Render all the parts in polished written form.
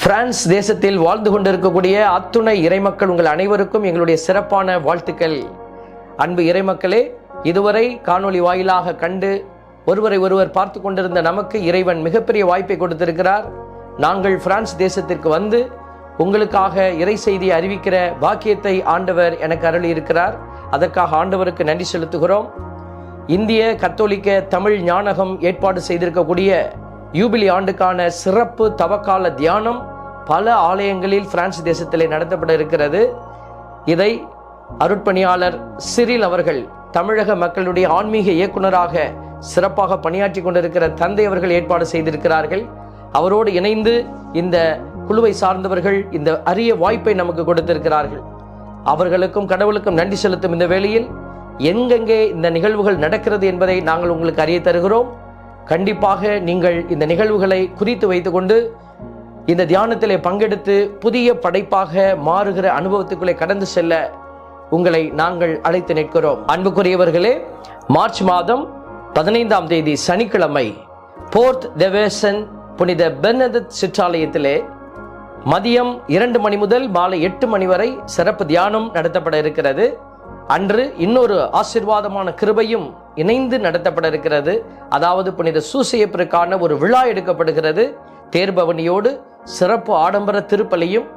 France தேசத்தில் வாழ்ந்து கொண்டிருக்கக்கூடிய அத்துணை இறைமக்கள் உங்கள் அனைவருக்கும் எங்களுடைய சிறப்பான வாழ்த்துக்கள். அன்பு இறைமக்களே, இதுவரை காணொளி வாயிலாக கண்டு ஒருவரை ஒருவர் பார்த்து கொண்டிருந்த நமக்கு இறைவன் மிகப்பெரிய வாய்ப்பை கொடுத்திருக்கிறார். நாங்கள் பிரான்ஸ் தேசத்திற்கு வந்து உங்களுக்காக இறை செய்தியை அறிவிக்கிற பாக்கியத்தை ஆண்டவர் எனக்கு அருளி இருக்கிறார். அதற்காக ஆண்டவருக்கு நன்றி செலுத்துகிறோம். இந்திய கத்தோலிக்க தமிழ் ஞானகம் ஏற்பாடு செய்திருக்கக்கூடிய யூபிலி ஆண்டுக்கான சிறப்பு தவக்கால தியானம் பல ஆலயங்களில் பிரான்ஸ் தேசத்திலே நடத்தப்பட இருக்கிறது. இதை அருட்பணியாளர் சிரில் அவர்கள் தமிழக மக்களுடைய ஆன்மீக இயக்குநராக சிறப்பாக பணியாற்றி கொண்டிருக்கிற தந்தை அவர்கள் ஏற்பாடு செய்திருக்கிறார்கள். அவரோடு இணைந்து இந்த குழுவை சார்ந்தவர்கள் இந்த அரிய வாய்ப்பை நமக்கு கொடுத்திருக்கிறார்கள். அவர்களுக்கும் கடவுளுக்கும் நன்றி செலுத்தும் இந்த வேளையில் எங்கெங்கே இந்த நிகழ்வுகள் நடக்கிறது என்பதை நாங்கள் உங்களுக்கு அறிய தருகிறோம். கண்டிப்பாக நீங்கள் இந்த நிகழ்வுகளை குறித்து வைத்துக்கொண்டு இந்த தியானத்திலே பங்கெடுத்து புதிய படைப்பாக மாறுகிற அனுபவத்துக்குள்ளே கடந்து செல்ல உங்களை நாங்கள் அழைத்து நிற்கிறோம். அன்புக்குரியவர்களே, மார்ச் மாதம் 15ஆம் தேதி சனிக்கிழமை போர்ட் தெவேசன் புனித பெர்னதத் சிற்றாலயத்திலே மதியம் 2 மணி முதல் மாலை 8 மணி வரை சிறப்பு தியானம் நடத்தப்பட இருக்கிறது. அன்று இன்னொரு ஆசீர்வாதமான கிருபையும் இணைந்து நடத்தப்பட இருக்கிறது. அதாவது புனித சூசையப்பருக்கான ஒரு விழா எடுக்கப்படுகிறது. தேர்பவனியோடு சிறப்பு ஆடம்பர திருப்பலியும்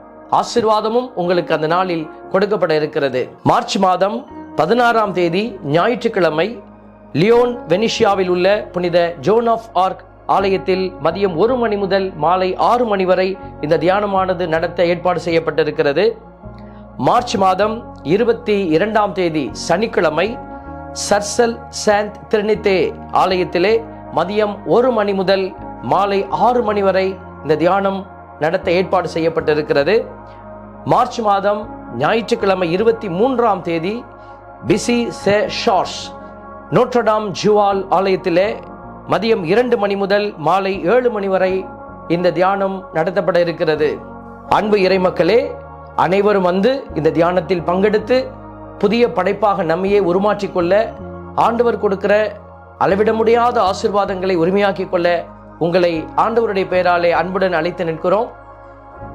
ஆசீர்வாதமும் உங்களுக்கு அந்த நாளில் கொடுக்கப்பட இருக்கிறது. மார்ச் மாதம் 16ஆம் தேதி ஞாயிற்றுக்கிழமை லியோன் வெனிஷியாவில் உள்ள புனித ஜோன் ஆஃப் ஆர்க் ஆலயத்தில் மதியம் 1 மணி முதல் மாலை 6 மணி வரை இந்த தியானமானது நடத்த ஏற்பாடு செய்யப்பட்டிருக்கிறது. மார்ச் மாதம் 22ஆம் தேதி சனிக்கிழமை சர்சல் சாண்ட் திரினிதே ஆலயத்திலே மதியம் 1 மணி முதல் மாலை 6 மணி வரை இந்த தியானம் நடத்த ஏற்பாடு செய்யப்பட்டிருக்கிறது. மார்ச் மாதம் ஞாயிற்றுக்கிழமை 23ஆம் தேதி பிசி சே ஷார்ஸ் நோட்ரடாம் ஜுவால் ஆலயத்திலே மதியம் 2 மணி முதல் மாலை 7 மணி வரை இந்த தியானம் நடத்தப்பட இருக்கிறது. அன்பு இறைமக்களே, அனைவரும் வந்து இந்த தியானத்தில் பங்கெடுத்து புதிய படைப்பாக நம்மையே உருமாற்றிக் கொள்ள, ஆண்டவர் கொடுக்கிற அளவிட முடியாத ஆசீர்வாதங்களை உரிமையாக்கிக் கொள்ள உங்களை ஆண்டவருடைய பெயராலே அன்புடன் அழைத்து நிற்கிறோம்.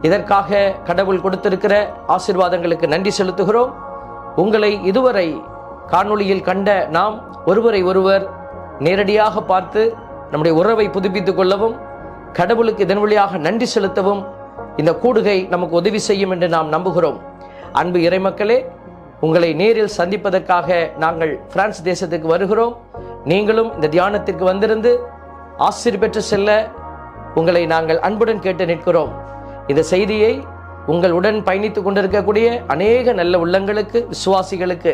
இதற்காக கடவுள் கொடுத்திருக்கிற ஆசீர்வாதங்களுக்கு நன்றி செலுத்துகிறோம். உங்களை இதுவரை காணொளியில் கண்ட நாம் ஒருவரை ஒருவர் நேரடியாக பார்த்து நம்முடைய உறவை புதுப்பித்துக் கொள்ளவும், கடவுளுக்கு இதன் வழியாக நன்றி செலுத்தவும் இந்த கூடுகை நமக்கு உதவி செய்யும் என்று நாம் நம்புகிறோம். அன்பு இறைமக்களே, உங்களை நேரில் சந்திப்பதற்காக நாங்கள் பிரான்ஸ் தேசத்துக்கு வருகிறோம். நீங்களும் இந்த தியானத்திற்கு வந்திருந்து ஆசீர் பெற்று செல்ல உங்களை நாங்கள் அன்புடன் கேட்டு நிற்கிறோம். இந்த செய்தியை உங்களுடன் பயணித்துக் கொண்டிருக்கக்கூடிய அநேக நல்ல உள்ளங்களுக்கு, விசுவாசிகளுக்கு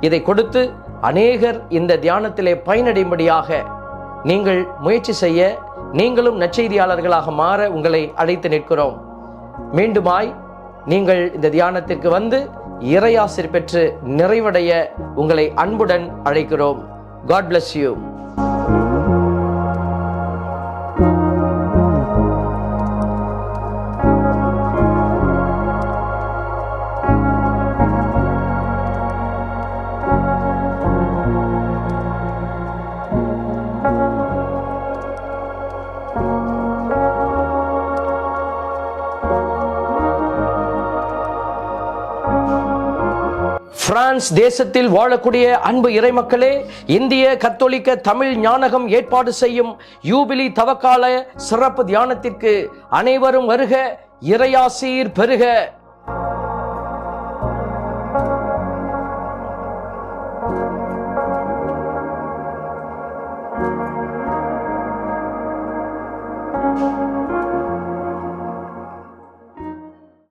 இதை கொடுத்து அநேகர் இந்த தியானத்திலே பயனடையும்படியாக நீங்கள் முயற்சி செய்ய, நீங்களும் நற்செய்தியாளர்களாக மாற உங்களை அழைத்து நிற்கிறோம். மீண்டுமாய் நீங்கள் இந்த தியானத்திற்கு வந்து இறையாசிர் பெற்று நிறைவடைய உங்களை அன்புடன் அழைக்கிறோம். God bless you. பிரான்ஸ் தேசத்தில் வாழக்கூடிய அன்பு இறைமக்களே, இந்திய கத்தோலிக்க தமிழ் ஞானகம் ஏற்பாடு செய்யும் யூபிலி தவக்கால சிறப்பு தியானத்திற்கு அனைவரும் வருக, இறையாசீர் பெருக.